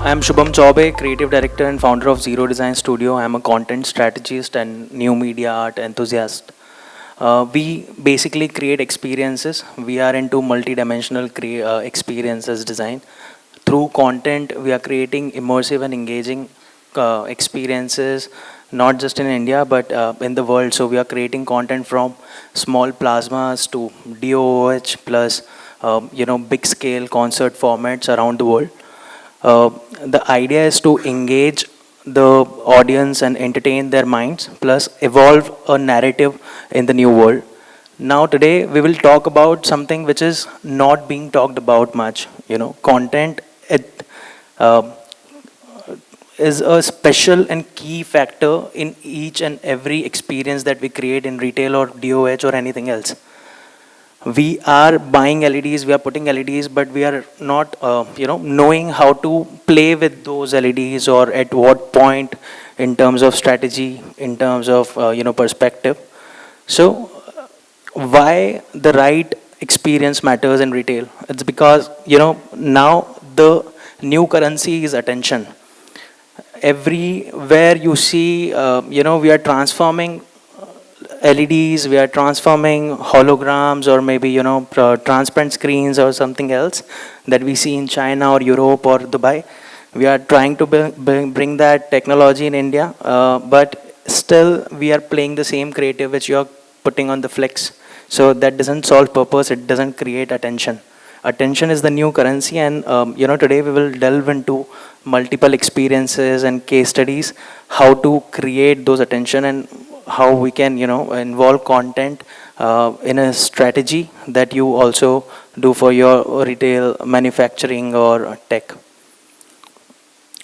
I'm Shubham Choubey, creative director and founder of Zero Design Studio. I'm a content strategist and new media art enthusiast. We basically create experiences. We are into multi-dimensional experiences design. Through content, we are creating immersive and engaging experiences, not just in India, but in the world. So we are creating content from small plasmas to DOOH plus, big scale concert formats around the world. Uh, the idea is to engage the audience and entertain their minds, plus evolve a narrative in the new world. Now, today we will talk about something which is not being talked about much. Content. It uh, is a special and key factor in each and every experience that we create in retail or DOH or anything else. We are buying LEDs, we are putting LEDs, but we are not, knowing how to play with those LEDs or at what point in terms of strategy, in terms of, perspective. So, why the right experience matters in retail? It's because, now the new currency is attention. Everywhere you see, we are transforming LEDs, we are transforming holograms or maybe, transparent screens or something else that we see in China or Europe or Dubai. We are trying to bring that technology in India, but still we are playing the same creative which you are putting on the flex. So that doesn't solve purpose, it doesn't create attention. Attention is the new currency, and today we will delve into multiple experiences and case studies, how to create those attention and how we can involve content in a strategy that you also do for your retail, manufacturing or tech.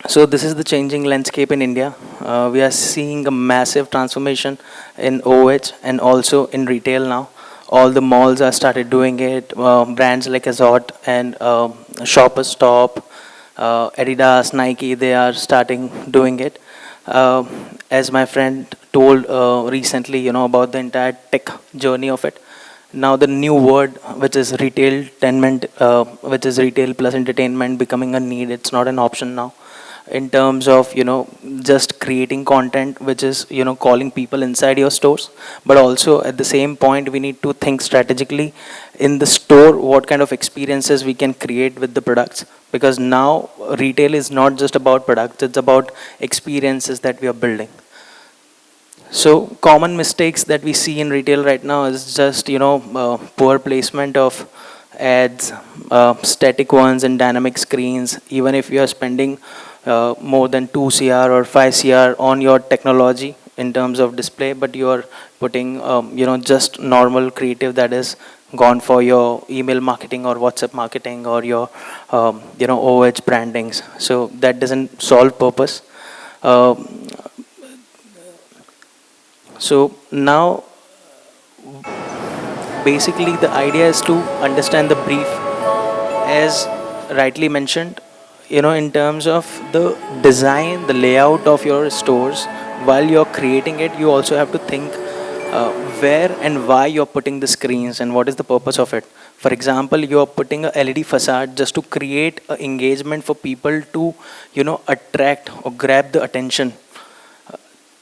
So this is the changing landscape in India. We are seeing a massive transformation in OH and also in retail now. All the malls are started doing it. Brands like Azot and Shoppers Stop, Adidas, Nike, they are starting doing it. As my friend told recently, about the entire tech journey of it. Now the new word, which is retailtainment, which is retail plus entertainment, becoming a need. It's not an option now. In terms of just creating content, which is calling people inside your stores, but also at the same point we need to think strategically in the store what kind of experiences we can create with the products, because now retail is not just about products, it's about experiences that we are building. So common mistakes that we see in retail right now is just poor placement of ads, static ones and dynamic screens. Even if you are spending more than 2 CR or 5 CR on your technology in terms of display, but you are putting just normal creative that is gone for your email marketing or WhatsApp marketing or your OH brandings. So that doesn't solve purpose. Uh, so now basically the idea is to understand the brief, as rightly mentioned, in terms of the design, the layout of your stores. While you're creating it, you also have to think where and why you're putting the screens and what is the purpose of it. For example, you're putting a LED facade just to create engagement for people to attract or grab the attention.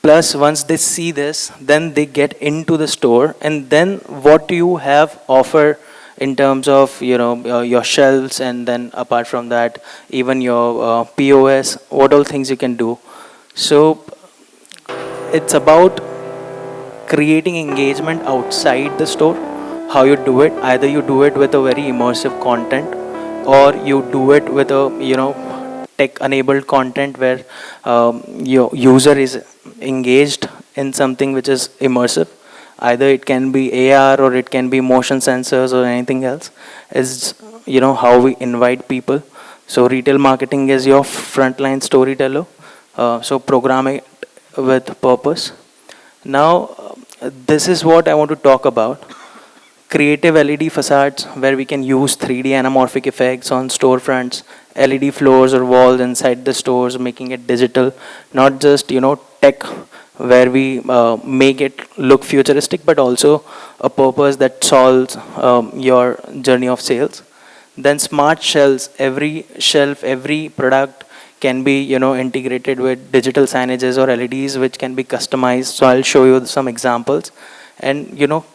Plus, once they see this, then they get into the store, and then what do you have offer in terms of your shelves, and then apart from that, even your POS, what all things you can do. So it's about creating engagement outside the store. How you do it? Either you do it with a very immersive content, or you do it with a tech-enabled content where your user is engaged in something which is immersive. Either it can be AR or it can be motion sensors or anything else. Is how we invite people. So retail marketing is your frontline storyteller. So program it with purpose. Now this is what I want to talk about. Creative LED facades where we can use 3D anamorphic effects on storefronts, LED floors or walls inside the stores, making it digital, not just tech where we make it look futuristic, but also a purpose that solves your journey of sales. Then smart shelves, every shelf, every product can be, integrated with digital signages or LEDs, which can be customized. So I'll show you some examples. And,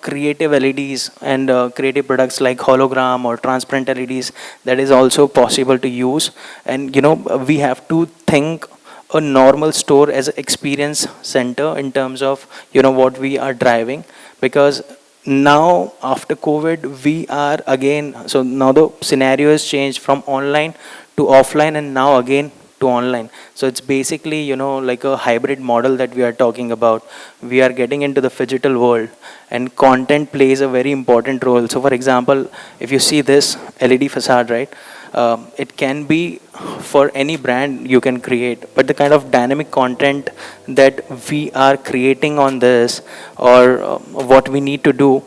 creative LEDs and creative products like hologram or transparent LEDs, that is also possible to use. And, we have to think a normal store as an experience center in terms of, what we are driving. Because now after COVID, we are again, so now the scenario has changed from online to offline, and now again to online. So it's basically, like a hybrid model that we are talking about. We are getting into the phygital world, and content plays a very important role. So for example, if you see this LED facade, right, it can be for any brand you can create, but the kind of dynamic content that we are creating on this, or what we need to do,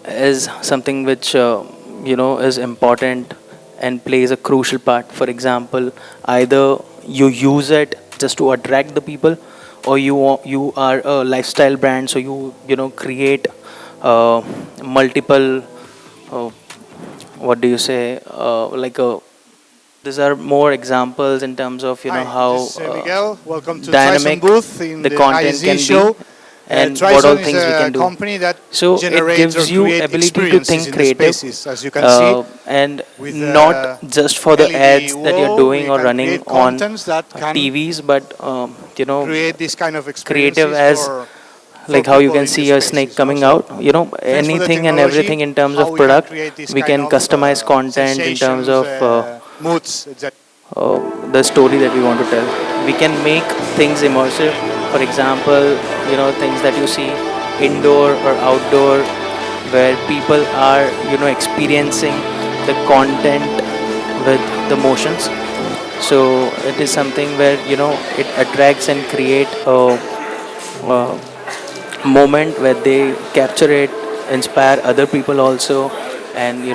is something which is important and plays a crucial part. For example, either you use it just to attract the people, or you are a lifestyle brand, so create multiple, uh, what do you say, like a, these are more examples in terms of Hi, how this is Miguel. Welcome to Tryson dynamic booth in the the content ISE can show. be, and what all Tryson is things we a can do. company that So it generates or gives you creates ability to experiences think in the creative, spaces, as you can see, and with not just for the LED ads that you're wall. doing We or can running create on contents that can TVs, but create this kind of creative experiences as, for like how you people can in the see a snake spaces. coming So out, thanks for the anything and technology, everything in terms how of we can product. create this We kind can of customize content in terms sensations, of moods, etc. the story that we want to tell. We can make things immersive. For example, things that you see indoor or outdoor, where people are, experiencing the content with the motions. So it is something where, it attracts and create a moment where they capture it, inspire other people also, and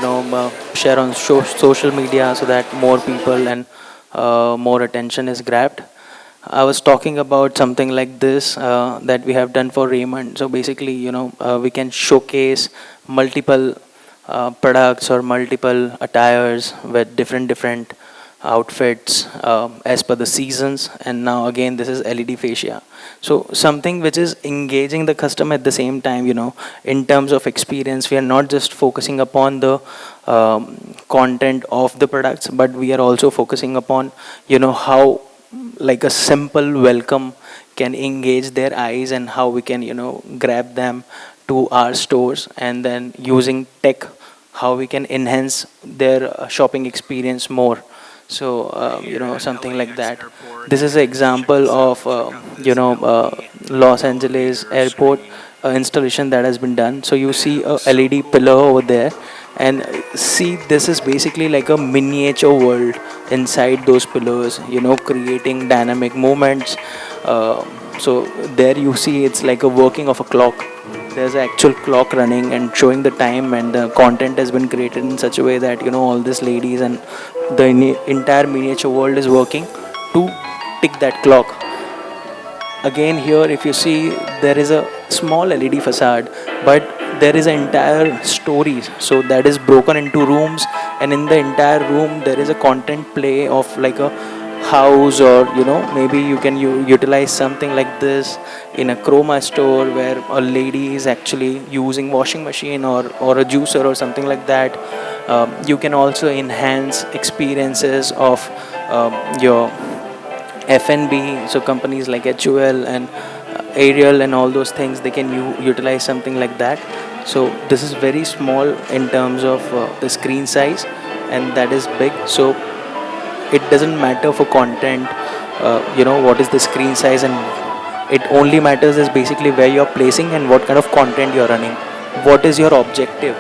share on social media, so that more people and more attention is grabbed. I was talking about something like this that we have done for Raymond. So basically, we can showcase multiple products or multiple attires with different outfits as per the seasons. And now again, this is LED fascia. So something which is engaging the customer at the same time, in terms of experience. We are not just focusing upon the content of the products, but we are also focusing upon, how like a simple welcome can engage their eyes, and how we can, grab them to our stores, and then using tech, how we can enhance their shopping experience more. So, something like that. This is an example of, Los Angeles airport installation that has been done. So you see a LED pillar over there, and see, this is basically like a miniature world inside those pillars, creating dynamic movements. So there you see it's like a working of a clock. There's an actual clock running and showing the time, and the content has been created in such a way that, all these ladies and the entire miniature world is working to tick that clock. Again, here if you see, there is a small LED facade, but there is an entire story, so that is broken into rooms. And in the entire room there is a content play of like a house, or maybe you can utilize something like this in a chroma store, where a lady is actually using washing machine, or a juicer or something like that. You can also enhance experiences of your F&B. So companies like HUL and Ariel and all those things, they can utilize something like that. So this is very small in terms of the screen size, and that is big. So it doesn't matter for content, what is the screen size, and it only matters is basically where you're placing and what kind of content you're running. What is your objective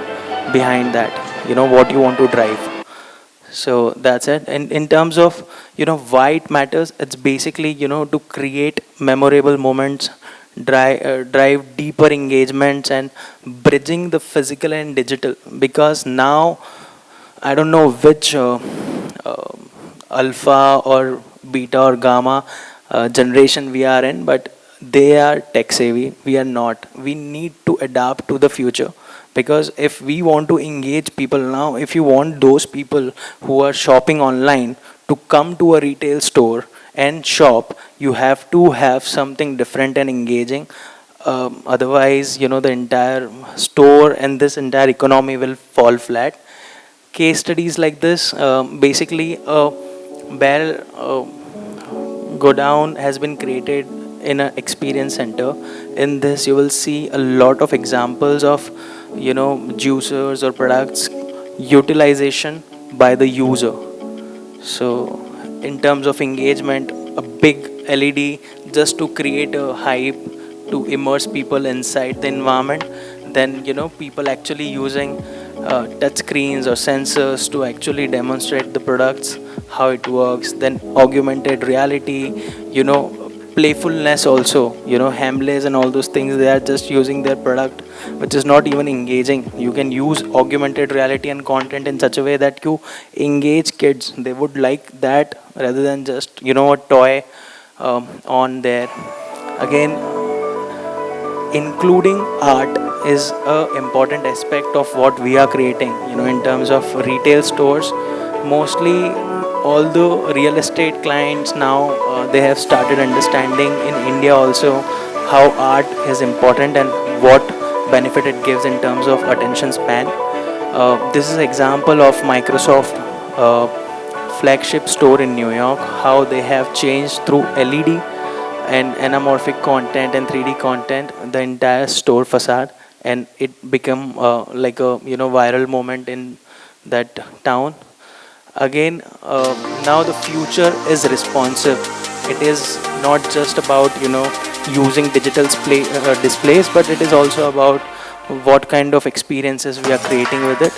behind that? What you want to drive. So that's it. And in terms of, why it matters, it's basically, to create memorable moments, drive deeper engagements, and bridging the physical and digital. Because now, I don't know which uh, alpha or beta or gamma generation we are in, but they are tech savvy. We are not. We need to adapt to the future. Because if we want to engage people now, if you want those people who are shopping online to come to a retail store and shop, you have to have something different and engaging. Otherwise, the entire store and this entire economy will fall flat. Case studies like this, basically, a barrel go down has been created in an experience center. In this, you will see a lot of examples of, juicers or products utilization by the user. So, in terms of engagement, a big LED just to create a hype, to immerse people inside the environment. Then, people actually using touch screens or sensors to actually demonstrate the products, how it works. Then, augmented reality, playfulness also, Hamleys and all those things, they are just using their product, which is not even engaging. You can use augmented reality and content in such a way that you engage kids. They would like that rather than just, a toy on there. Again, including art is a important aspect of what we are creating, in terms of retail stores. Mostly all the real estate clients now, they have started understanding in India also how art is important and what benefit it gives in terms of attention span. This is example of Microsoft flagship store in New York, how they have changed through LED and anamorphic content and 3D content the entire store facade, and it become like a viral moment in that town. Again, now the future is responsive. It is not just about using digital displays, but it is also about what kind of experiences we are creating with it.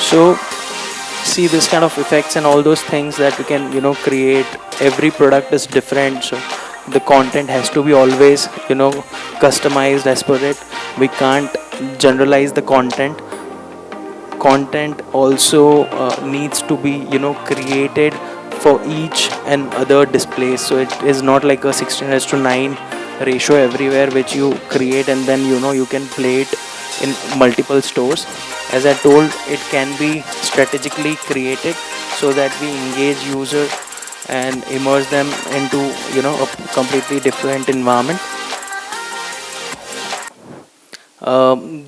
So see this kind of effects and all those things that we can create. Every product is different, so the content has to be always customized as per it. We can't generalize the content also needs to be created for each and other displays. So it is not like a 16:9 ratio everywhere which you create and then you can play it in multiple stores. As I told, it can be strategically created so that we engage user and immerse them into a completely different environment.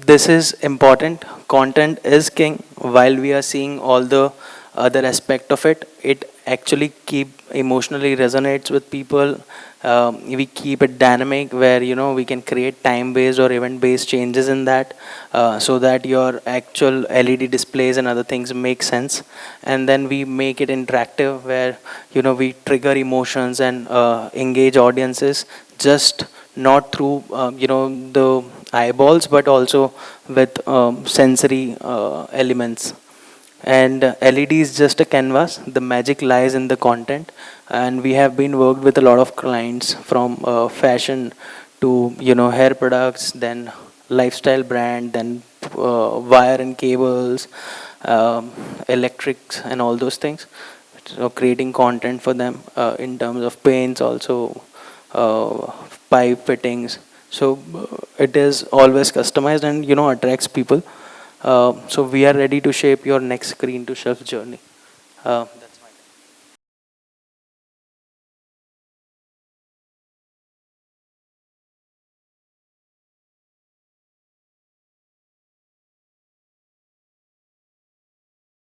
This is important. Content is king. While we are seeing all the other aspect of it, it actually keep emotionally resonates with people. We keep it dynamic where we can create time-based or event-based changes in that, so that your actual LED displays and other things make sense. And then we make it interactive where we trigger emotions and engage audiences, just not through the eyeballs but also with sensory elements. And LED is just a canvas. The magic lies in the content, and we have been worked with a lot of clients from fashion to hair products, then lifestyle brand, then wire and cables, electrics and all those things. So creating content for them in terms of paints also, pipe fittings. So it is always customized and attracts people. So we are ready to shape your next screen to shelf journey. That's